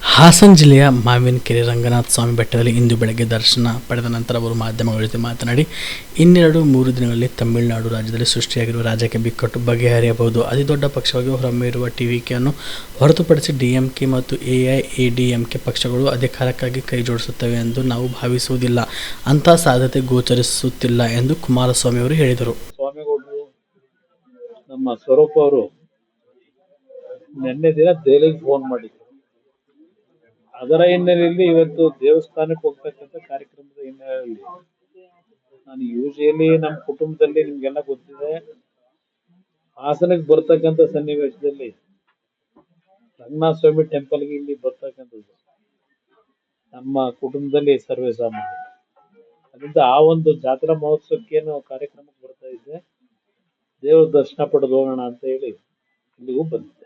ಹಾಸನ ಜಿಲ್ಲೆಯ ಮಾವಿನಕೆರೆ ರಂಗನಾಥ ಸ್ವಾಮಿ ಬೆಟ್ಟದಲ್ಲಿ ಇಂದು ಬೆಳಗ್ಗೆ ದರ್ಶನ ಪಡೆದ ನಂತರ ಅವರು ಮಾಧ್ಯಮಗಳ ಜೊತೆ ಮಾತನಾಡಿ, ಇನ್ನೆರಡು ಮೂರು ದಿನಗಳಲ್ಲಿ ತಮಿಳುನಾಡು ರಾಜ್ಯದಲ್ಲಿ ಸೃಷ್ಟಿಯಾಗಿರುವ ರಾಜಕೀಯ ಬಿಕ್ಕಟ್ಟು ಬಗೆಹರಿಯಬಹುದು. ಅತಿದೊಡ್ಡ ಪಕ್ಷವಾಗಿ ಹೊರಹೊಮ್ಮಿರುವ ಟಿವಿಕೆಯನ್ನು ಹೊರತುಪಡಿಸಿ ಡಿಎಂಕೆ ಮತ್ತು ಎಐಎಡಿಎಂಕೆ ಪಕ್ಷಗಳು ಅಧಿಕಾರಕ್ಕಾಗಿ ಕೈಜೋಡಿಸುತ್ತವೆ ಎಂದು ನಾವು ಭಾವಿಸುವುದಿಲ್ಲ. ಅಂತಹ ಸಾಧ್ಯತೆ ಗೋಚರಿಸುತ್ತಿಲ್ಲ ಎಂದು ಕುಮಾರಸ್ವಾಮಿ ಅವರು ಹೇಳಿದರು. ಸ್ವಾಮಿಗೌಡರು ನಮ್ಮ ಸ್ವರೂಪ ಅವರು ನಿನ್ನೆ ದಿನ ದೆಹಲಿಗೆ ಫೋನ್ ಮಾಡಿದ್ರು. ಅದರ ಹಿನ್ನೆಲೆಯಲ್ಲಿ ಇವತ್ತು ದೇವಸ್ಥಾನಕ್ಕೆ ಹೋಗ್ತಕ್ಕಂಥ ಕಾರ್ಯಕ್ರಮದ ಹಿನ್ನೆಲೆಯಲ್ಲಿ ನಾನು ಯೂಶಲಿ ನಮ್ಮ ಕುಟುಂಬದಲ್ಲಿ ನಿಮ್ಗೆಲ್ಲ ಗೊತ್ತಿದೆ, ಹಾಸನಕ್ಕೆ ಬರ್ತಕ್ಕಂಥ ಸನ್ನಿವೇಶದಲ್ಲಿ ರಂಗನಾಥ ಸ್ವಾಮಿ ಟೆಂಪಲ್ಗೆ ಇಲ್ಲಿ ಬರ್ತಕ್ಕಂಥದ್ದು ನಮ್ಮ ಕುಟುಂಬದಲ್ಲಿ ಸರ್ವೇ ಸಾಮಾನ್ಯ. ಅದರಿಂದ ಆ ಒಂದು ಜಾತ್ರಾ ಮಹೋತ್ಸವಕ್ಕೆ ನಾವು ಕಾರ್ಯಕ್ರಮಕ್ಕೆ ಬರ್ತಾ ಇದ್ದೆ, ದೇವ್ರ ದರ್ಶನ ಪಡೆದು ಹೋಗೋಣ ಅಂತ ಹೇಳಿ ಇಲ್ಲಿಗೂ ಬಂದಿದ್ದೆ.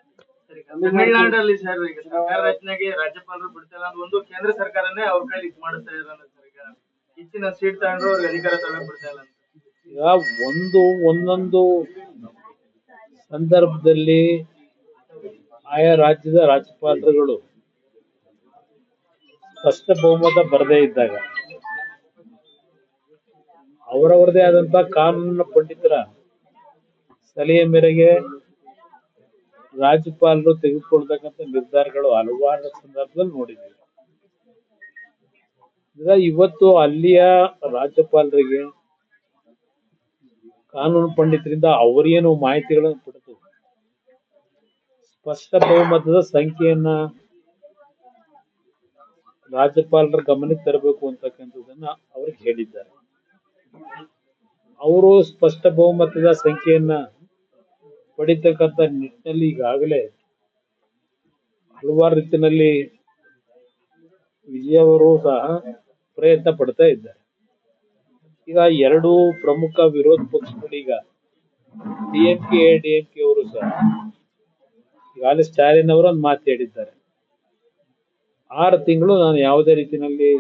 ತಮಿಳುನಾಡಲ್ಲಿ ಸರ್ ಈಗ ಸರ್ಕಾರ ರಚನೆಗೆ ರಾಜ್ಯಪಾಲರು ಬಿಡ್ತಾ ಇಲ್ಲ, ಒಂದು ಕೇಂದ್ರ ಸರ್ಕಾರನೇ ಅವ್ರ ಕೈಲಿ ಮಾಡಿಸ್ತಾ ಇದ್ದಾರೆ ಸರ್. ಈಗ ಹೆಚ್ಚಿನ ಸೀಟ್ ತಗೊಂಡ್ರು ಅವ್ರಿಗೆ ಅಧಿಕಾರ ತಗೊಳ್ಳಕ್ ಬಿಡ್ತಾ ಇಲ್ಲ. ಈಗ ಒಂದೊಂದು ಸಂದರ್ಭದಲ್ಲಿ ಆಯಾ ರಾಜ್ಯದ ರಾಜ್ಯಪಾಲರುಗಳು ಸ್ಪಷ್ಟ ಬಹುಮತ ಬರದೇ ಇದ್ದಾಗ ಅವರವರದೇ ಆದಂತಹ ಕಾನೂನಿನ ಪಂಡಿತರ ಸಲಹೆ ಮೇರೆಗೆ ರಾಜ್ಯಪಾಲರು ತೆಗೆದುಕೊಳ್ತಕ್ಕಂಥ ನಿರ್ಧಾರಗಳು ಹಲವಾರು ಸಂದರ್ಭದಲ್ಲಿ ನೋಡಿದ್ದೀವಿ. ಇವತ್ತು ಅಲ್ಲಿಯ ರಾಜ್ಯಪಾಲರಿಗೆ ಕಾನೂನು ಪಂಡಿತರಿಂದ ಅವರೇನು ಮಾಹಿತಿಗಳನ್ನು ಪಡೆದು ಸ್ಪಷ್ಟ ಬಹುಮತದ ಸಂಖ್ಯೆಯನ್ನ ರಾಜ್ಯಪಾಲರ ಗಮನಕ್ಕೆ ತರಬೇಕು ಅಂತಕ್ಕಂಥದ್ದನ್ನ ಅವ್ರಿಗೆ ಹೇಳಿದ್ದಾರೆ. ಅವರು ಸ್ಪಷ್ಟ ಬಹುಮತದ ಸಂಖ್ಯೆಯನ್ನ ಪಡಿತಕ್ಕಂಥ ನಿಟ್ಟಿನಲ್ಲಿ ಈಗಾಗಲೇ ಹಲವಾರು ರೀತಿಯಲ್ಲಿ ವಿಜಯ್ ಅವರು ಸಹ ಪ್ರಯತ್ನ ಪಡ್ತಾ ಇದ್ದಾರೆ. ಈಗ ಎರಡು ಪ್ರಮುಖ ವಿರೋಧ ಪಕ್ಷಗಳೀಗ ಡಿಎಂಕೆ ಎಐಎಡಿಎಂಕೆ ಅವರು ಸಹ ಈಗಾಗಲೇ ಸ್ಟಾಲಿನ್ ಅವರು ಒಂದು ಮಾತು ಹೇಳಿದ್ದಾರೆ, 6 ತಿಂಗಳು ನಾನು ಯಾವುದೇ ರೀತಿಯಲ್ಲಿ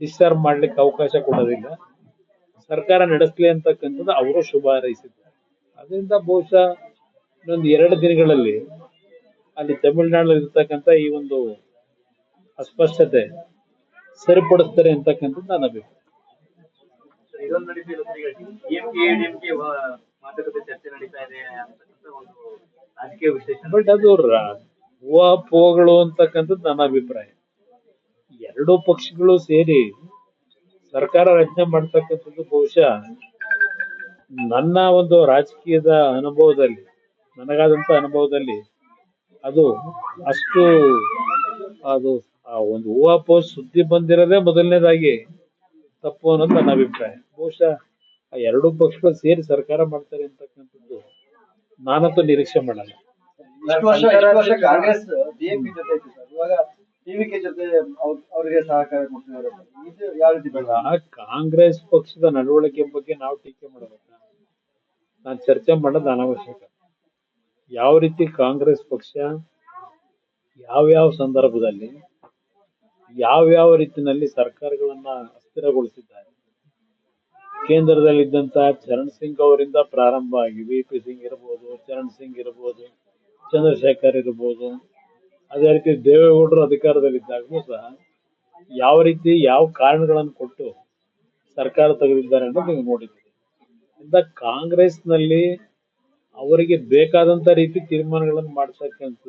ಡಿಸ್ಚಾರ್ಜ್ ಮಾಡ್ಲಿಕ್ಕೆ ಅವಕಾಶ ಕೊಡೋದಿಲ್ಲ, ಸರ್ಕಾರ ನಡೆಸಲಿ ಅಂತಕ್ಕಂಥದ್ದು ಅವರು ಶುಭ ಹಾರೈಸಿದ್ದಾರೆ. ಅದರಿಂದ ಬಹುಶಃ ಇನ್ನೊಂದು 2 ದಿನಗಳಲ್ಲಿ ಅಲ್ಲಿ ತಮಿಳುನಾಡಲ್ಲಿ ಇರ್ತಕ್ಕಂಥ ಈ ಒಂದು ಅಸ್ಪಷ್ಟತೆ ಸರಿಪಡಿಸ್ತಾರೆ ಅಂತಕ್ಕಂಥದ್ದು ನನ್ನ ಅಭಿಪ್ರಾಯ. ಇದೊಂದು ಡಿಎಂಕೆ ಮಾತುಕತೆ ಚರ್ಚೆ ನಡೀತಾ ಇದೆ ಅಂತಕ್ಕಂಥ ಒಂದು ರಾಜಕೀಯ ವಿಶ್ಲೇಷಣೆ. ಬಟ್ ಅದು ಊಹಾಪೋಹಗಳು ಅಂತಕ್ಕಂಥದ್ದು ನನ್ನ ಅಭಿಪ್ರಾಯ. ಎರಡೂ ಪಕ್ಷಗಳು ಸೇರಿ ಸರ್ಕಾರ ರಚನೆ ಮಾಡ್ತಕ್ಕಂಥದ್ದು ಬಹುಶಃ ನನ್ನ ಒಂದು ರಾಜಕೀಯದ ಅನುಭವದಲ್ಲಿ, ನನಗಾದಂತ ಅನುಭವದಲ್ಲಿ ಅದು ಅಷ್ಟು ಅದು ಆ ಒಂದು ಊಹಾಪೋಹ ಸುದ್ದಿ ಬಂದಿರೋದೇ ಮೊದಲನೇದಾಗಿ ತಪ್ಪು ಅನ್ನೋದು ನನ್ನ ಅಭಿಪ್ರಾಯ. ಬಹುಶಃ ಆ ಎರಡೂ ಪಕ್ಷಗಳು ಸೇರಿ ಸರ್ಕಾರ ಮಾಡ್ತಾರೆ ಅಂತಕ್ಕಂಥದ್ದು ನಾನಂತೂ ನಿರೀಕ್ಷೆ ಮಾಡಲ್ಲ. ಕಾಂಗ್ರೆಸ್ ಡಿಎಂಕೆ ಜೊತೆ ಇತ್ತು ಸರ್, ಇವಾಗ ಟಿವಿಕೆ ಜೊತೆ ಅವರಿಗೆ ಸಹಕಾರ ಕೊಡ್ತಿದ್ದಾರೆ. ಇದು ಯಾವ ರೀತಿ ಕಾಂಗ್ರೆಸ್ ಪಕ್ಷದ ನಡವಳಿಕೆ ಬಗ್ಗೆ ನಾವು ಟೀಕೆ ಮಾಡಬೇಕಾ? ನಾನು ಚರ್ಚೆ ಮಾಡೋದು ಅನಾವಶ್ಯಕ. ಯಾವ ರೀತಿ ಕಾಂಗ್ರೆಸ್ ಪಕ್ಷ ಯಾವ್ಯಾವ ಸಂದರ್ಭದಲ್ಲಿ ಯಾವ್ಯಾವ ರೀತಿಯಲ್ಲಿ ಸರ್ಕಾರಗಳನ್ನ ಅಸ್ಥಿರಗೊಳಿಸಿದ್ದಾರೆ, ಕೇಂದ್ರದಲ್ಲಿದ್ದಂತ ಚರಣ್ ಸಿಂಗ್ ಅವರಿಂದ ಪ್ರಾರಂಭ ಆಗಿ ವಿ.ಪಿ. ಸಿಂಗ್ ಇರ್ಬೋದು, ಚರಣ್ ಸಿಂಗ್ ಇರ್ಬೋದು, ಚಂದ್ರಶೇಖರ್ ಇರ್ಬೋದು, ಅದೇ ರೀತಿ ದೇವೇಗೌಡರು ಅಧಿಕಾರದಲ್ಲಿದ್ದಾಗೂ ಸಹ ಯಾವ ರೀತಿ ಯಾವ ಕಾರಣಗಳನ್ನು ಕೊಟ್ಟು ಸರ್ಕಾರ ತೆಗೆದಿದ್ದಾರೆ ಅನ್ನೋದು ನೀವು ನೋಡಿದ್ದೀರಿ. ಇಂದ ಕಾಂಗ್ರೆಸ್ನಲ್ಲಿ ಅವರಿಗೆ ಬೇಕಾದಂತ ರೀತಿ ತೀರ್ಮಾನಗಳನ್ನು ಮಾಡ್ತಕ್ಕಂಥದ್ದು